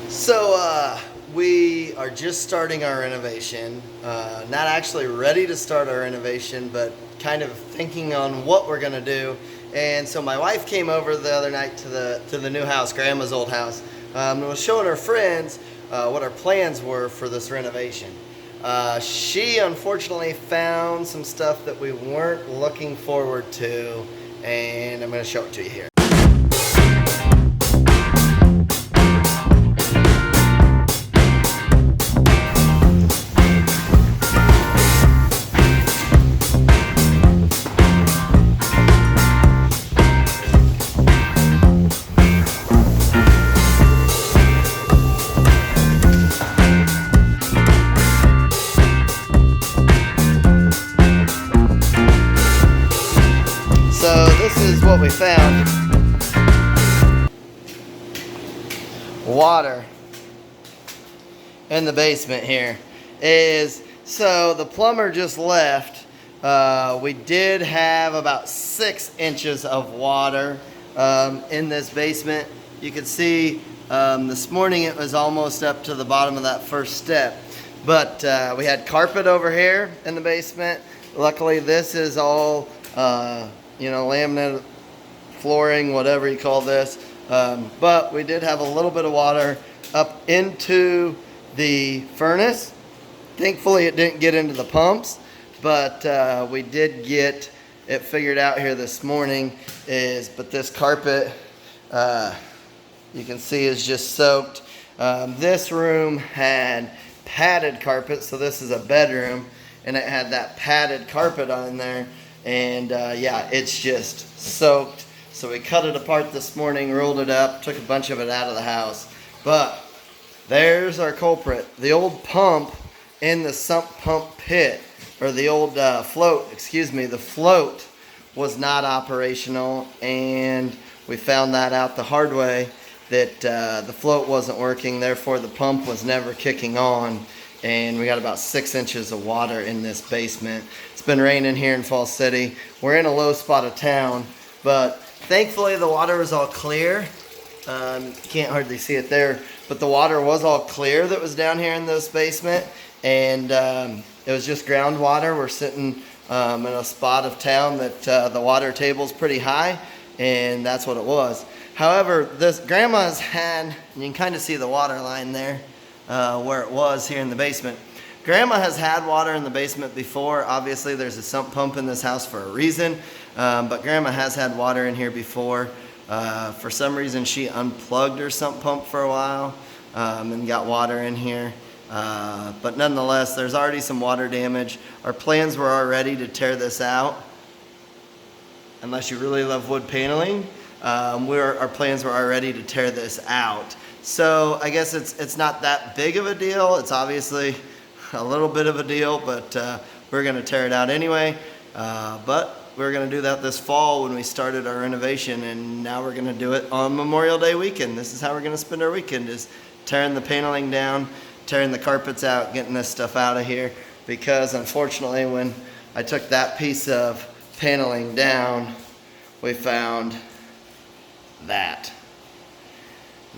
So we are just starting our renovation. Not actually ready to start our renovation, but kind of thinking on what we're gonna do. And so my wife came over the other night to the new house, Grandma's old house, and was showing her friends what our plans were for this renovation. She unfortunately found some stuff that we weren't looking forward to, and I'm gonna show it to you here. So this is what we found. Water in the basement here so the plumber just left. We did have about 6 inches of water in this basement. You can see this morning it was almost up to the bottom of that first step. But we had carpet over here in the basement. Luckily this is all laminate flooring, whatever you call this. But we did have a little bit of water up into the furnace. Thankfully it didn't get into the pumps, but we did get it figured out here this morning. But this carpet, you can see, is just soaked. This room had padded carpet, so this is a bedroom, and it had that padded carpet on there. And yeah, it's just soaked. So we cut it apart this morning, rolled it up, took a bunch of it out of the house. But there's our culprit. The old pump in the sump pump pit, or the old float, the float was not operational. And we found that out the hard way, that the float wasn't working, therefore the pump was never kicking on. And we got about 6 inches of water in this basement. It's been raining here in Falls City. We're in a low spot of town, but thankfully the water was all clear. You can't hardly see it there, but the water was all clear that was down here in this basement, and it was just groundwater. We're sitting in a spot of town that the water table's pretty high, and that's what it was. However, this grandma's had, you can kind of see the water line there. Where it was here in the basement. Grandma has had water in the basement before. Obviously there's a sump pump in this house for a reason, but Grandma has had water in here before. For some reason she unplugged her sump pump for a while and got water in here. But nonetheless, there's already some water damage. Our plans were already to tear this out. Unless you really love wood paneling, our plans were already to tear this out. So I guess it's not that big of a deal. It's obviously a little bit of a deal, but we're gonna tear it out anyway. But we're gonna do that this fall when we started our renovation, and now we're gonna do it on Memorial Day weekend. This is how we're gonna spend our weekend, is tearing the paneling down, tearing the carpets out, getting this stuff out of here. Because unfortunately, when I took that piece of paneling down, we found that.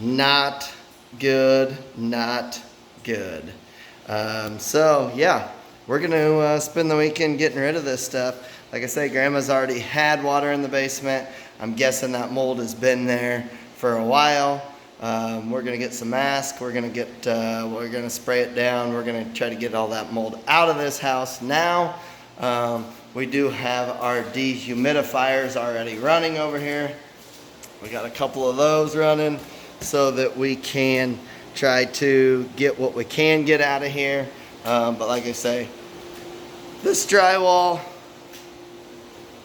Not good, not good. So yeah, we're gonna spend the weekend getting rid of this stuff. Like I say, Grandma's already had water in the basement. I'm guessing that mold has been there for a while. We're gonna get some masks. We're gonna spray it down. We're gonna try to get all that mold out of this house now. We do have our dehumidifiers already running over here. We got a couple of those running, so that we can try to get what we can get out of here. But like I say, this drywall,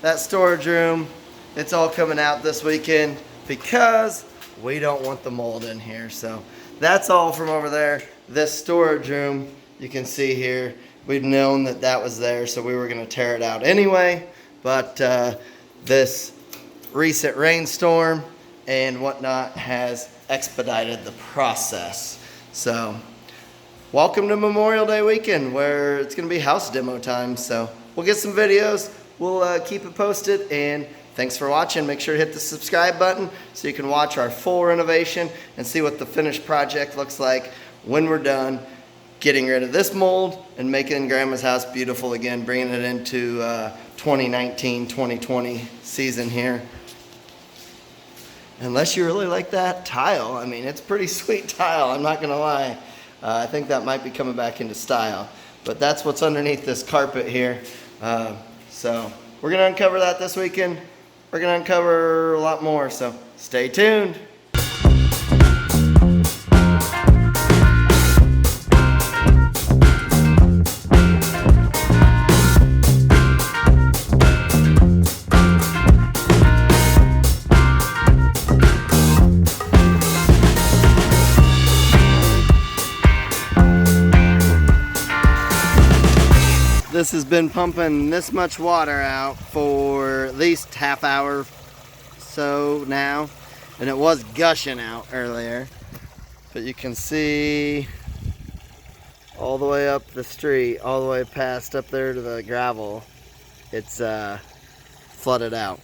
that storage room, it's all coming out this weekend because we don't want the mold in here. So that's all from over there. This storage room, you can see here, we've known that that was there, so we were gonna tear it out anyway. But this recent rainstorm and whatnot has expedited the process. So welcome to Memorial Day weekend, where it's gonna be house demo time. So we'll get some videos, we'll keep it posted, and Thanks for watching. Make sure to hit the subscribe button so you can watch our full renovation and see what the finished project looks like when we're done getting rid of this mold and making Grandma's house beautiful again, bringing it into 2019-2020 season here. Unless you really like that tile. I mean, it's pretty sweet tile, I'm not gonna lie. I think that might be coming back into style. But that's what's underneath this carpet here. So we're gonna uncover that this weekend. We're gonna uncover a lot more, so stay tuned. This has been pumping this much water out for at least half hour so now, and it was gushing out earlier, but you can see all the way up the street, all the way past up there to the gravel, it's flooded out.